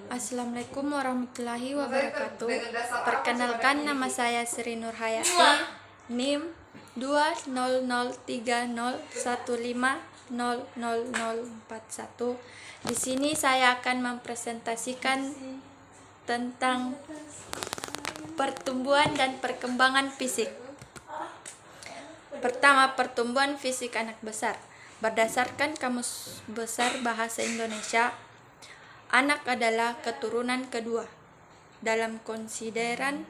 Assalamualaikum warahmatullahi wabarakatuh. Perkenalkan, nama saya Sri Nurhayati, NIM 2003015000041. Di sini saya akan mempresentasikan tentang pertumbuhan dan perkembangan fisik. Pertama, pertumbuhan fisik anak besar. Berdasarkan Kamus Besar Bahasa Indonesia, anak adalah keturunan kedua. Dalam konsideran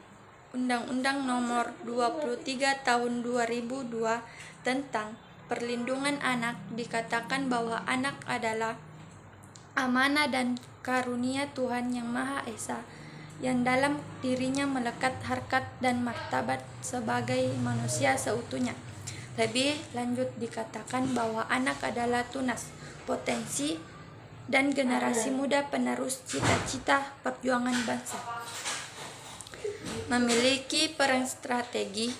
Undang-Undang Nomor 23 Tahun 2002 tentang Perlindungan Anak, dikatakan bahwa anak adalah amanah dan karunia Tuhan Yang Maha Esa, yang dalam dirinya melekat harkat dan martabat sebagai manusia seutuhnya. Lebih lanjut dikatakan bahwa anak adalah tunas, potensi, dan generasi muda penerus cita-cita perjuangan bangsa. Memiliki peran strategi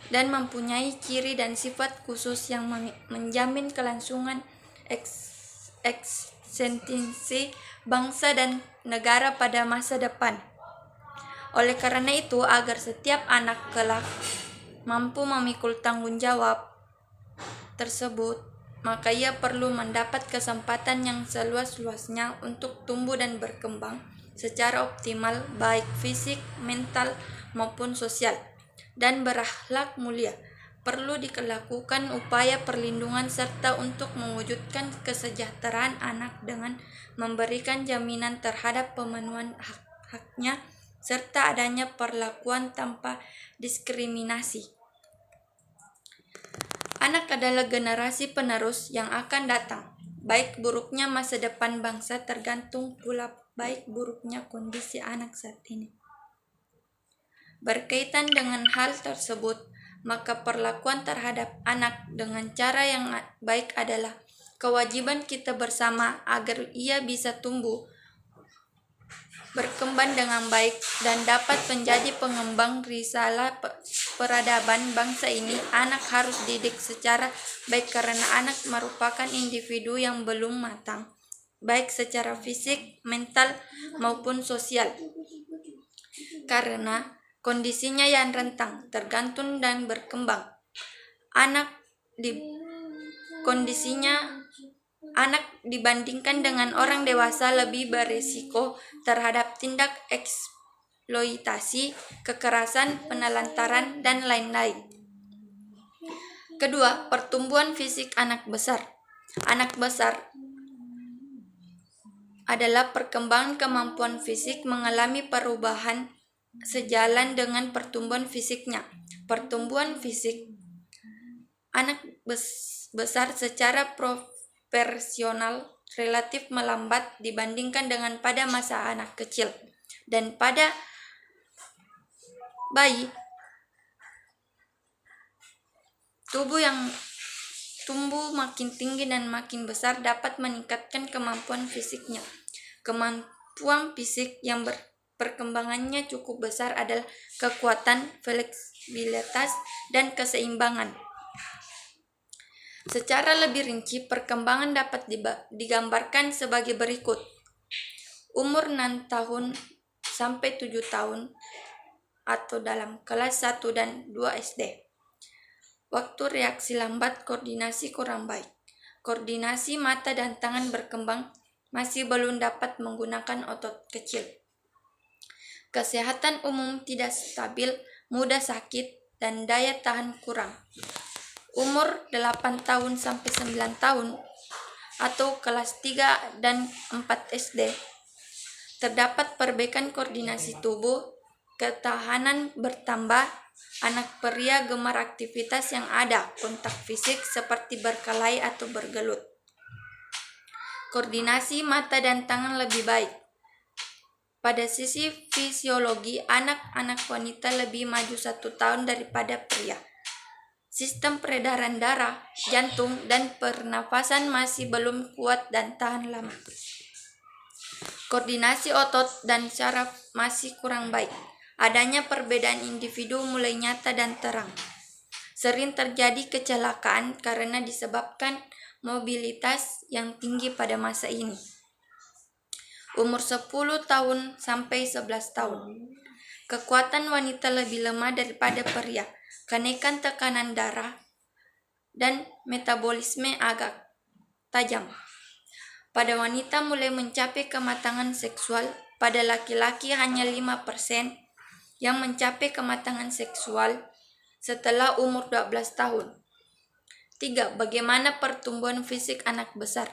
dan mempunyai ciri dan sifat khusus yang menjamin kelangsungan eksistensi bangsa dan negara pada masa depan. Oleh karena itu, agar setiap anak kelak mampu memikul tanggung jawab tersebut, maka ia perlu mendapat kesempatan yang seluas-luasnya untuk tumbuh dan berkembang secara optimal, baik fisik, mental, maupun sosial, dan berakhlak mulia. Perlu dilakukan upaya perlindungan serta untuk mewujudkan kesejahteraan anak dengan memberikan jaminan terhadap pemenuhan hak-haknya serta adanya perlakuan tanpa diskriminasi. Anak adalah generasi penerus yang akan datang. Baik buruknya masa depan bangsa tergantung pula baik buruknya kondisi anak saat ini. Berkaitan dengan hal tersebut, maka perlakuan terhadap anak dengan cara yang baik adalah kewajiban kita bersama agar ia bisa tumbuh, berkembang dengan baik, dan dapat menjadi pengembang risalah peradaban bangsa ini. Anak harus didik secara baik karena anak merupakan individu yang belum matang, baik secara fisik, mental, maupun sosial. Karena kondisinya yang rentang, tergantung dan berkembang. Anak dibandingkan dengan orang dewasa lebih berisiko terhadap tindak eksploitasi, kekerasan, penelantaran, dan lain-lain. Kedua, pertumbuhan fisik anak besar. Anak besar adalah perkembangan kemampuan fisik mengalami perubahan sejalan dengan pertumbuhan fisiknya. Pertumbuhan fisik anak besar secara proporsional relatif melambat dibandingkan dengan pada masa anak kecil, dan pada bayi, tubuh yang tumbuh makin tinggi dan makin besar dapat meningkatkan kemampuan fisiknya. Kemampuan fisik yang perkembangannya cukup besar adalah kekuatan, fleksibilitas, dan keseimbangan. Secara lebih rinci, perkembangan dapat digambarkan sebagai berikut. Umur 6 tahun sampai 7 tahun atau dalam kelas 1 dan 2 SD. Waktu reaksi lambat, koordinasi kurang baik. Koordinasi mata dan tangan berkembang, masih belum dapat menggunakan otot kecil. Kesehatan umum tidak stabil, mudah sakit, dan daya tahan kurang. Umur 8 tahun sampai 9 tahun atau kelas 3 dan 4 SD. Terdapat perbaikan koordinasi tubuh, ketahanan bertambah, anak pria gemar aktivitas yang ada kontak fisik seperti berkelahi atau bergelut. Koordinasi mata dan tangan lebih baik. Pada sisi fisiologi, anak-anak wanita lebih maju 1 tahun daripada pria. Sistem peredaran darah, jantung, dan pernafasan masih belum kuat dan tahan lama. Koordinasi otot dan saraf masih kurang baik. Adanya perbedaan individu mulai nyata dan terang. Sering terjadi kecelakaan karena disebabkan mobilitas yang tinggi pada masa ini. umur 10 tahun sampai 11 tahun. Kekuatan wanita lebih lemah daripada pria, kenaikan tekanan darah, dan metabolisme agak tajam. Pada wanita mulai mencapai kematangan seksual, pada laki-laki hanya 5% yang mencapai kematangan seksual setelah umur 12 tahun. 3. Bagaimana pertumbuhan fisik anak besar?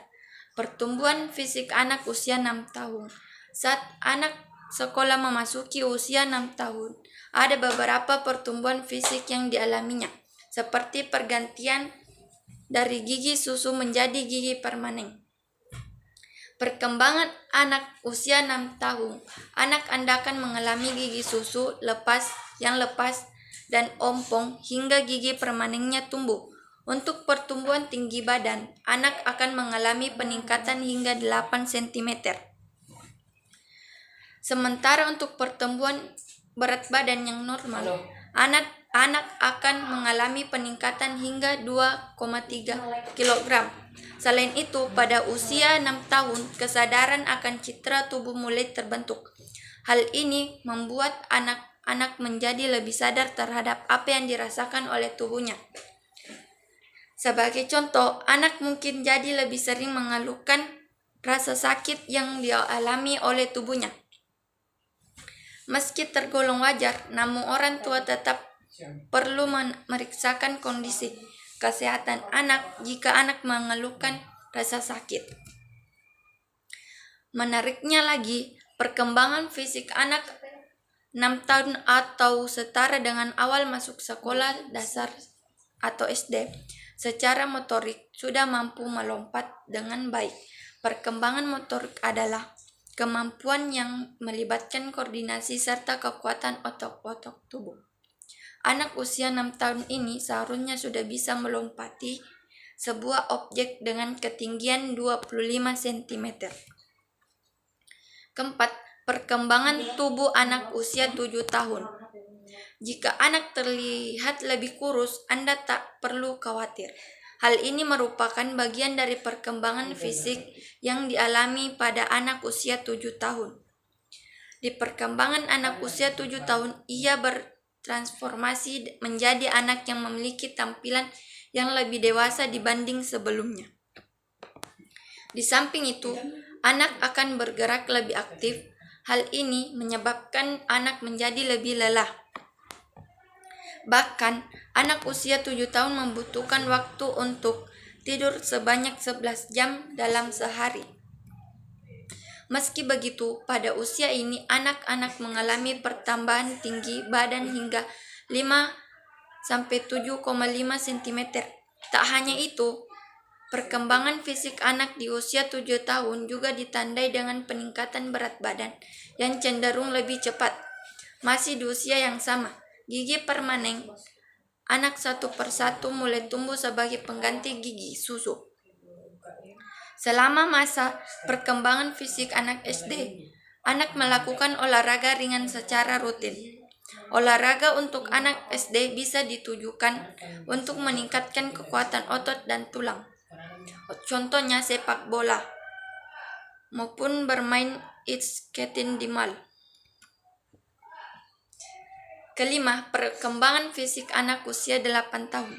Pertumbuhan fisik anak usia 6 tahun. Saat anak sekolah memasuki usia 6 tahun, ada beberapa pertumbuhan fisik yang dialaminya, seperti pergantian dari gigi susu menjadi gigi permanen. Perkembangan anak usia 6 tahun, anak Anda akan mengalami gigi susu lepas dan ompong hingga gigi permanennya tumbuh. Untuk pertumbuhan tinggi badan, anak akan mengalami peningkatan hingga 8 cm. Sementara untuk pertumbuhan berat badan yang normal, anak akan mengalami peningkatan hingga 2,3 kg. Selain itu, pada usia 6 tahun, kesadaran akan citra tubuh mulai terbentuk. Hal ini membuat anak-anak menjadi lebih sadar terhadap apa yang dirasakan oleh tubuhnya. Sebagai contoh, anak mungkin jadi lebih sering mengeluhkan rasa sakit yang dialami oleh tubuhnya. Meski tergolong wajar, namun orang tua tetap perlu memeriksakan kondisi kesehatan anak jika anak mengeluhkan rasa sakit. Menariknya lagi, perkembangan fisik anak 6 tahun atau setara dengan awal masuk sekolah dasar atau SD, secara motorik sudah mampu melompat dengan baik. Perkembangan motorik adalah kemampuan yang melibatkan koordinasi serta kekuatan otot-otot tubuh. Anak usia 6 tahun ini seharusnya sudah bisa melompati sebuah objek dengan ketinggian 25 cm. Keempat, perkembangan tubuh anak usia 7 tahun. Jika anak terlihat lebih kurus, Anda tak perlu khawatir. Hal ini merupakan bagian dari perkembangan fisik yang dialami pada anak usia 7 tahun. Di perkembangan anak usia 7 tahun, ia bertransformasi menjadi anak yang memiliki tampilan yang lebih dewasa dibanding sebelumnya. Di samping itu, anak akan bergerak lebih aktif. Hal ini menyebabkan anak menjadi lebih lelah. Bahkan, anak usia 7 tahun membutuhkan waktu untuk tidur sebanyak 11 jam dalam sehari. Meski begitu, pada usia ini anak-anak mengalami pertambahan tinggi badan hingga 5-7,5 cm. Tak hanya itu, perkembangan fisik anak di usia 7 tahun juga ditandai dengan peningkatan berat badan yang cenderung lebih cepat. Masih di usia yang sama, gigi permanen anak satu persatu mulai tumbuh sebagai pengganti gigi susu. Selama masa perkembangan fisik anak SD, anak melakukan olahraga ringan secara rutin. Olahraga untuk anak SD bisa ditujukan untuk meningkatkan kekuatan otot dan tulang. Contohnya sepak bola maupun bermain ice skating di mall. Kelima, perkembangan fisik anak usia 8 tahun.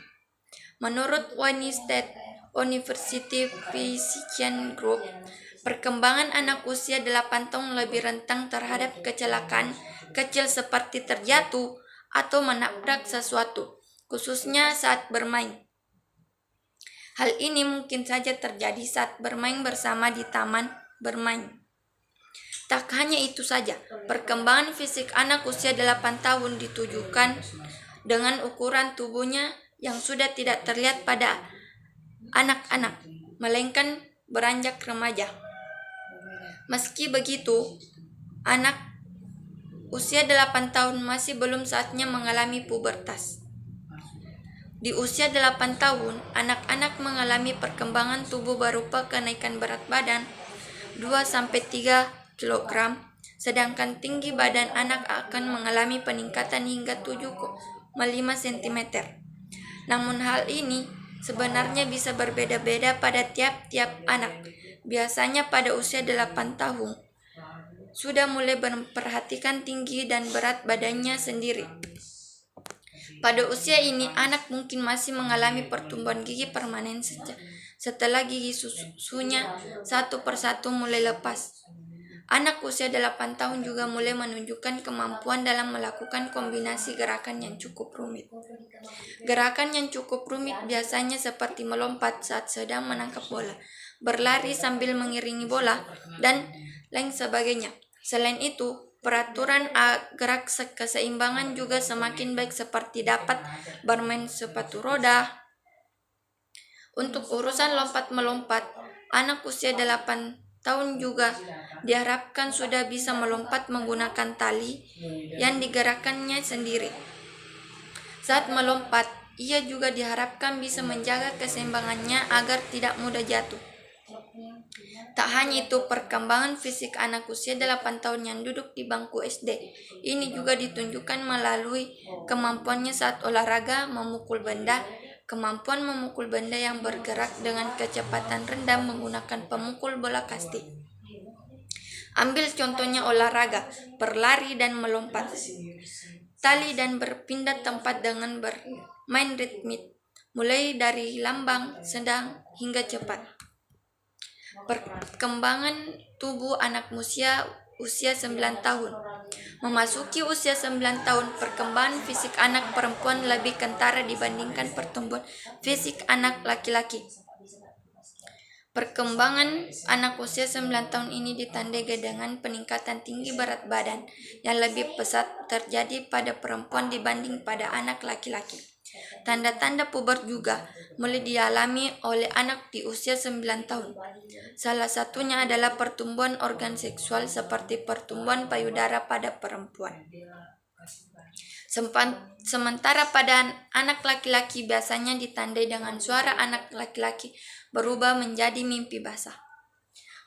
Menurut Wayne State University Physician Group, perkembangan anak usia 8 tahun lebih rentan terhadap kecelakaan kecil seperti terjatuh atau menabrak sesuatu, khususnya saat bermain. Hal ini mungkin saja terjadi saat bermain bersama di taman bermain. Tak hanya itu saja, perkembangan fisik anak usia 8 tahun ditujukan dengan ukuran tubuhnya yang sudah tidak terlihat pada anak-anak, melainkan beranjak remaja. Meski begitu, anak usia 8 tahun masih belum saatnya mengalami pubertas. Di usia 8 tahun, anak-anak mengalami perkembangan tubuh berupa kenaikan berat badan 2-3 kg, sedangkan tinggi badan anak akan mengalami peningkatan hingga 7,5 cm. Namun hal ini sebenarnya bisa berbeda-beda pada tiap-tiap anak. Biasanya pada usia 8 tahun, sudah mulai memperhatikan tinggi dan berat badannya sendiri. Pada usia ini, anak mungkin masih mengalami pertumbuhan gigi permanen setelah gigi susunya satu persatu mulai lepas. Anak usia 8 tahun juga mulai menunjukkan kemampuan dalam melakukan kombinasi gerakan yang cukup rumit. Gerakan yang cukup rumit biasanya seperti melompat saat sedang menangkap bola, berlari sambil mengiringi bola, dan lain sebagainya. Selain itu, peraturan gerak keseimbangan juga semakin baik seperti dapat bermain sepatu roda. Untuk urusan lompat-melompat, anak usia 8 tahun juga diharapkan sudah bisa melompat menggunakan tali yang digerakkannya sendiri. Saat melompat, ia juga diharapkan bisa menjaga keseimbangannya agar tidak mudah jatuh. Tak hanya itu, perkembangan fisik anak usia 8 tahun yang duduk di bangku SD ini juga ditunjukkan melalui kemampuannya saat olahraga memukul benda. Kemampuan memukul benda yang bergerak dengan kecepatan rendah menggunakan pemukul bola kasti. Ambil contohnya olahraga, berlari dan melompat, tali dan berpindah tempat dengan bermain ritmik, mulai dari lamban, sedang, hingga cepat. Perkembangan tubuh anak usia 9 tahun. Memasuki usia 9 tahun, perkembangan fisik anak perempuan lebih kentara dibandingkan pertumbuhan fisik anak laki-laki. Perkembangan anak usia 9 tahun ini ditandai dengan peningkatan tinggi berat badan yang lebih pesat terjadi pada perempuan dibanding pada anak laki-laki. Tanda-tanda puber juga mulai dialami oleh anak di usia 9 tahun. Salah satunya adalah pertumbuhan organ seksual seperti pertumbuhan payudara pada perempuan. Sementara pada anak laki-laki biasanya ditandai dengan suara anak laki-laki berubah menjadi mimpi basah.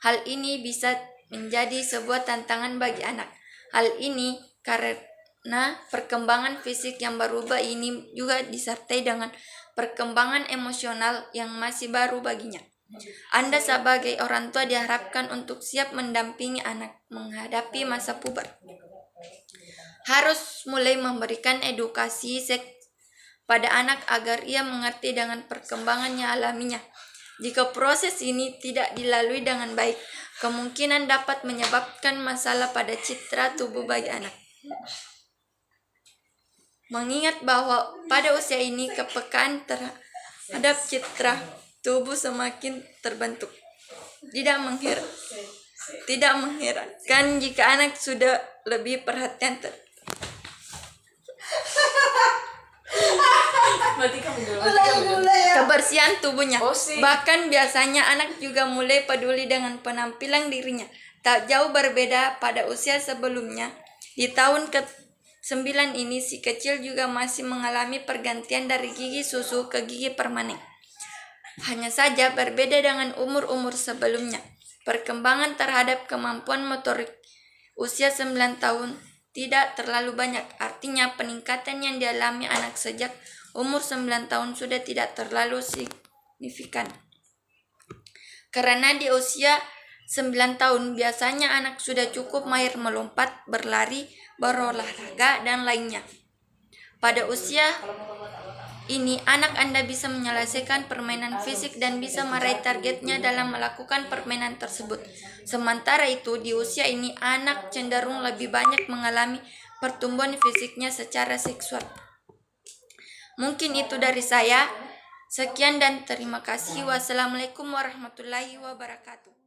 Hal ini bisa menjadi sebuah tantangan bagi anak. Hal ini karena perkembangan fisik yang berubah ini juga disertai dengan perkembangan emosional yang masih baru baginya. Anda sebagai orang tua diharapkan untuk siap mendampingi anak menghadapi masa puber. Harus mulai memberikan edukasi seks pada anak agar ia mengerti dengan perkembangannya alaminya. Jika proses ini tidak dilalui dengan baik, kemungkinan dapat menyebabkan masalah pada citra tubuh bagi anak. Mengingat bahwa pada usia ini kepekaan terhadap citra tubuh semakin terbentuk. Tidak mengherankan jika anak sudah lebih perhatian kebersihan tubuhnya. Bahkan biasanya anak juga mulai peduli dengan penampilan dirinya. Tak jauh berbeda pada usia sebelumnya. Di tahun ke-9 ini si kecil juga masih mengalami pergantian dari gigi susu ke gigi permanen. Hanya saja berbeda dengan umur-umur sebelumnya. Perkembangan terhadap kemampuan motorik usia 9 tahun tidak terlalu banyak. Artinya peningkatan yang dialami anak sejak umur 9 tahun sudah tidak terlalu signifikan. Karena di usia 9 tahun biasanya anak sudah cukup mahir melompat, berlari, berolahraga, dan lainnya. Pada usia ini anak Anda bisa menyelesaikan permainan fisik dan bisa meraih targetnya dalam melakukan permainan tersebut. Sementara itu di usia ini anak cenderung lebih banyak mengalami pertumbuhan fisiknya secara seksual. Mungkin itu dari saya. Sekian dan terima kasih. Wassalamualaikum warahmatullahi wabarakatuh.